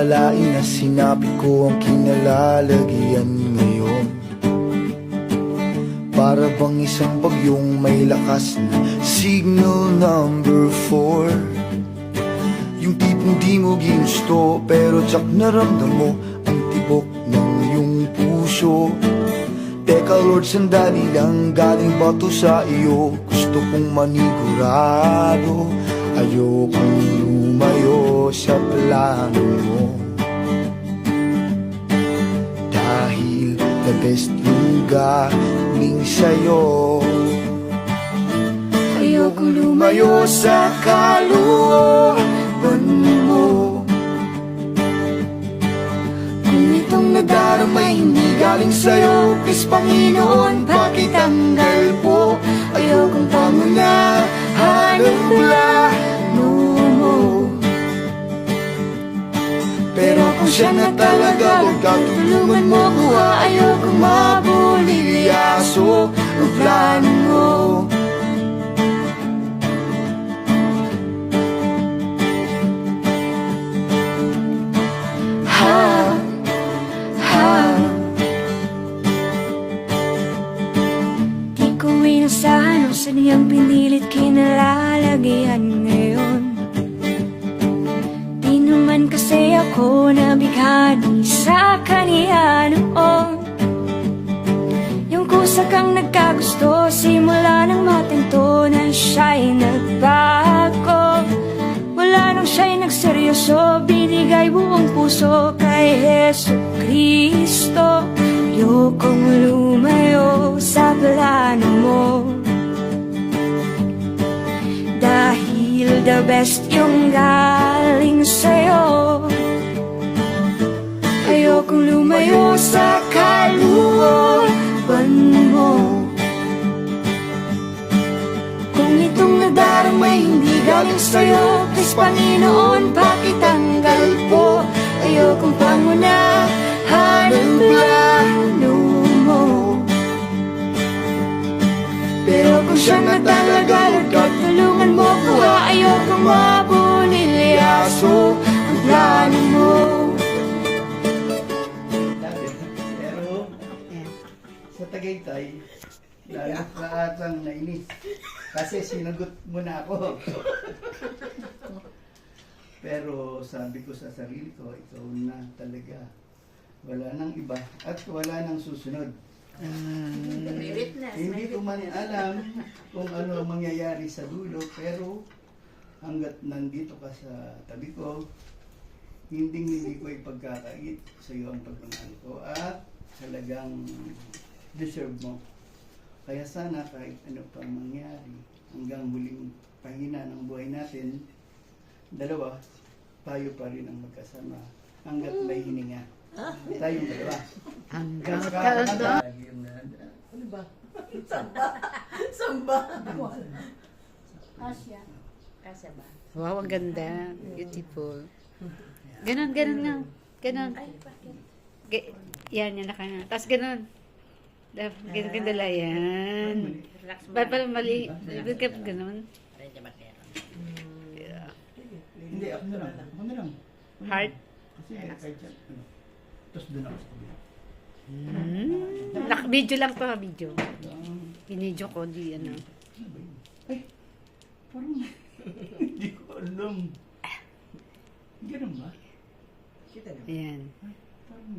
akalain na sinapit ko ang kinalalagyan ngayon. Para bang isang bagyong may lakas na signal number 4. Yung tipong di mo ginusto pero tsak naramdam mo ang tibok ng iyong puso. Teka Lord, sandali lang, galing ba to sa iyo? Gusto kong manigurado, ayokong lumayo sa plano mo. Dahil the best yung galing sa'yo. Ayokong lumayo sa kalooban mo. Kung itong nadaramay hindi galing sa'yo, please Panginoon, pakitanggal po. Ayokong pangunahan ang plano mo. Pero kung siya na talaga, huwag ka tulungan mo ko. Ayokong mabulilyaso ang plano mo. Inasahan ang saniyang pinilit kinalalagyan ngayon. Di naman kasi ako nabighani sa kaniya noon. Yung kusa kang nagkagusto, simula nang matento na siya'y nagbago. Wala nang siya'y nagseryoso, binigay buong puso kay Jesucristo. Ayokong lumayo sa plano mo. Dahil the best yung galing sa'yo. Ayokong lumayo sa kalooban mo. Kung itong nadaramay hindi galing sa'yo, please Panginoon, pakitanggal po. Ayokong pangunahan ang plano mo. Pero kung siya na talaga, Lord, tulungan mo ko. Ayokong mabulilyaso ang plano mo. Pero sa Tagaytay, lahat na atang nainis. Kasi sinagot mo na ako. Pero sabi ko sa sarili ko, ikaw na talaga. Wala nang iba at wala nang susunod. Hindi ko man alam kung ano mangyayari sa dulo, pero hanggat nandito ka sa tabi ko, hindi ko ipagkakait sa iyo ang pagmamahal ko at talagang deserve mo. Kaya sana kahit ano pang mangyari hanggang huling pahina ng buhay natin, dalawa, tayo pa rin ang magkasama hanggat may hininga. Tayong dalawa. Hanggang Kakakanta. Ano ba? Samba. Asya. Asya ba? wow, ang ganda. Beautiful. Ganon, ganon nga. Ganon. Yan, yan na ka na. Tapos ganon. Ganon gandala. Yan. Ba't pala mali? Ba't ka ganon? Yeah. Hindi, ako na lang. Ako na lang. Heart. Kasi kahit yan, ano. Tapos doon ako sa kabila. Video lang to ha, video. Binidyo ko, di ano. Ay, parang hindi ko alam. Ganun ba? Ayan. Ay, parang